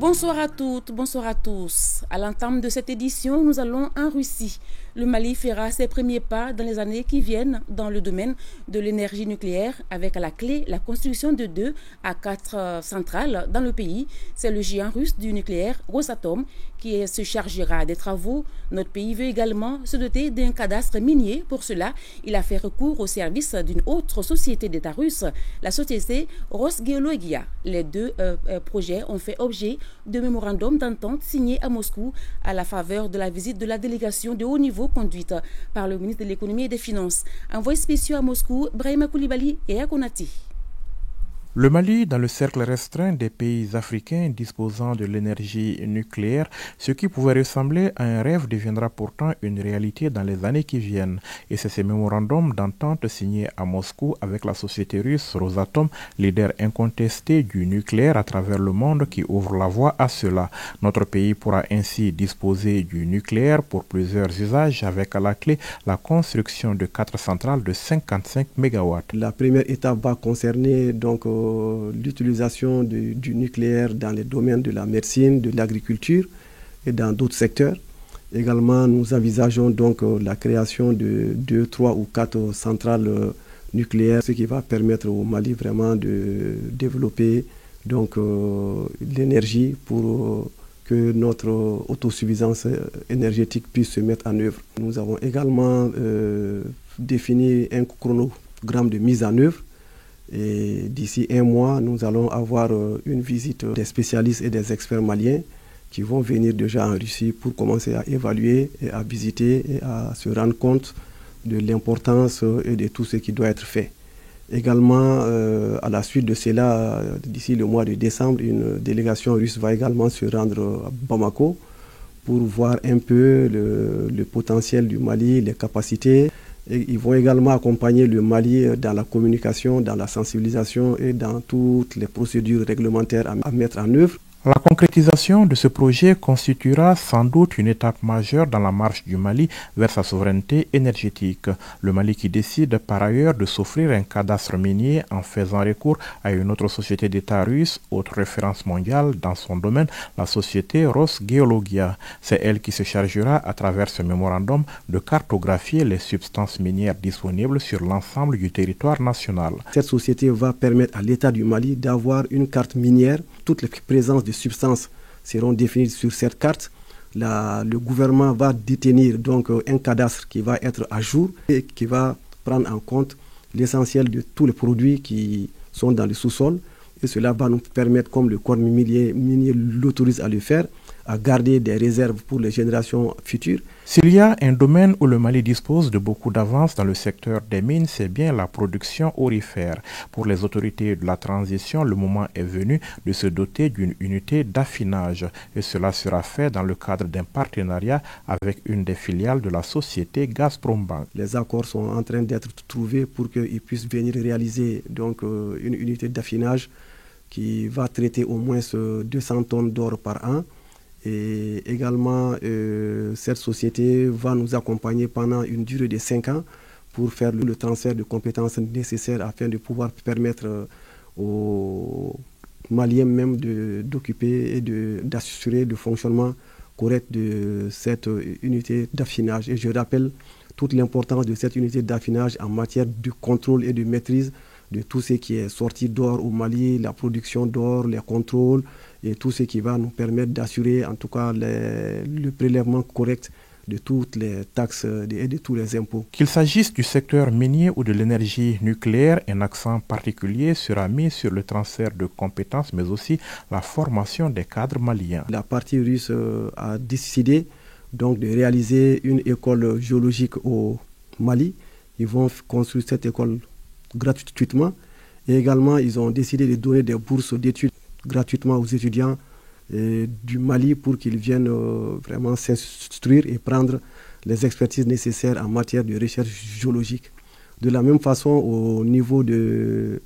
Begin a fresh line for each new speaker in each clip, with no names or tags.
Bonsoir à toutes, bonsoir à tous. À l'entame de cette édition, nous allons en Russie. Le Mali fera ses premiers pas dans les années qui viennent dans le domaine de l'énergie nucléaire avec à la clé la construction de 2 à 4 centrales dans le pays. C'est le géant russe du nucléaire Rosatom qui se chargera des travaux. Notre pays veut également se doter d'un cadastre minier. Pour cela, il a fait recours au service d'une autre société d'État russe, la société Rosgeologia. Les deux projets ont fait objet de mémorandums d'entente signés à Moscou à la faveur de la visite de la délégation de haut niveau conduite par le ministre de l'économie et des finances. Envoyé spéciaux à Moscou, Brahima Koulibaly et à Konati.
Le Mali, dans le cercle restreint des pays africains disposant de l'énergie nucléaire, ce qui pouvait ressembler à un rêve deviendra pourtant une réalité dans les années qui viennent. Et c'est ces mémorandums d'entente signés à Moscou avec la société russe Rosatom, leader incontesté du nucléaire à travers le monde, qui ouvrent la voie à cela. Notre pays pourra ainsi disposer du nucléaire pour plusieurs usages avec à la clé la construction de 4 centrales de 55 MW.
La première étape va concerner donc l'utilisation du nucléaire dans les domaines de la médecine, de l'agriculture et dans d'autres secteurs. Également, nous envisageons donc la création de 2, 3 ou 4 centrales nucléaires, ce qui va permettre au Mali vraiment de développer donc l'énergie pour que notre autosuffisance énergétique puisse se mettre en œuvre. Nous avons également défini un chronogramme de mise en œuvre. Et d'ici 1 mois, nous allons avoir une visite des spécialistes et des experts maliens qui vont venir déjà en Russie pour commencer à évaluer et à visiter et à se rendre compte de l'importance et de tout ce qui doit être fait. Également, à la suite de cela, d'ici le mois de décembre, une délégation russe va également se rendre à Bamako pour voir un peu le potentiel du Mali, les capacités. Et ils vont également accompagner le Mali dans la communication, dans la sensibilisation et dans toutes les procédures réglementaires à mettre en œuvre.
La concrétisation de ce projet constituera sans doute une étape majeure dans la marche du Mali vers sa souveraineté énergétique. Le Mali qui décide par ailleurs de s'offrir un cadastre minier en faisant recours à une autre société d'État russe, autre référence mondiale dans son domaine, la société Rosgeologia. C'est elle qui se chargera à travers ce mémorandum de cartographier les substances minières disponibles sur l'ensemble du territoire national.
Cette société va permettre à l'État du Mali d'avoir une carte minière. Toutes les présences de substances seront définies sur cette carte. Le gouvernement va détenir donc un cadastre qui va être à jour et qui va prendre en compte l'essentiel de tous les produits qui sont dans le sous-sol. Et cela va nous permettre, comme le corps minier l'autorise à le faire, à garder des réserves pour les générations futures.
S'il y a un domaine où le Mali dispose de beaucoup d'avance dans le secteur des mines, c'est bien la production aurifère. Pour les autorités de la transition, le moment est venu de se doter d'une unité d'affinage. Et cela sera fait dans le cadre d'un partenariat avec une des filiales de la société Gazprombank.
Les accords sont en train d'être trouvés pour qu'ils puissent venir réaliser donc, une unité d'affinage qui va traiter au moins 200 tonnes d'or par an. Et également, cette société va nous accompagner pendant une durée de 5 ans pour faire le transfert de compétences nécessaires afin de pouvoir permettre aux Maliens même d'occuper et d'assurer le fonctionnement correct de cette unité d'affinage. Et je rappelle toute l'importance de cette unité d'affinage en matière de contrôle et de maîtrise de tout ce qui est sorti d'or au Mali, la production d'or, les contrôles et tout ce qui va nous permettre d'assurer en tout cas le prélèvement correct de toutes les taxes et de tous les impôts.
Qu'il s'agisse du secteur minier ou de l'énergie nucléaire, un accent particulier sera mis sur le transfert de compétences mais aussi la formation des cadres maliens.
La partie russe a décidé donc de réaliser une école géologique au Mali. Ils vont construire cette école gratuitement et également ils ont décidé de donner des bourses d'études gratuitement aux étudiants du Mali pour qu'ils viennent vraiment s'instruire et prendre les expertises nécessaires en matière de recherche géologique. De la même façon, au niveau de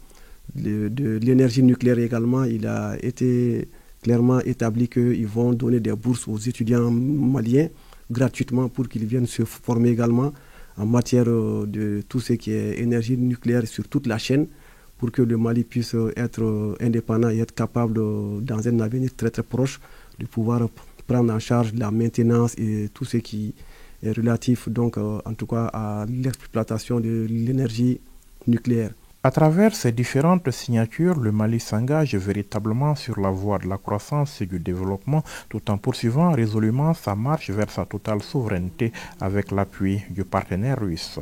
l'énergie nucléaire également, il a été clairement établi qu'ils vont donner des bourses aux étudiants maliens gratuitement pour qu'ils viennent se former également en matière de tout ce qui est énergie nucléaire sur toute la chaîne pour que le Mali puisse être indépendant et être capable, dans un avenir très très proche, de pouvoir prendre en charge la maintenance et tout ce qui est relatif, donc, en tout cas, à l'exploitation de l'énergie nucléaire.
À travers ces différentes signatures, le Mali s'engage véritablement sur la voie de la croissance et du développement tout en poursuivant résolument sa marche vers sa totale souveraineté avec l'appui du partenaire russe.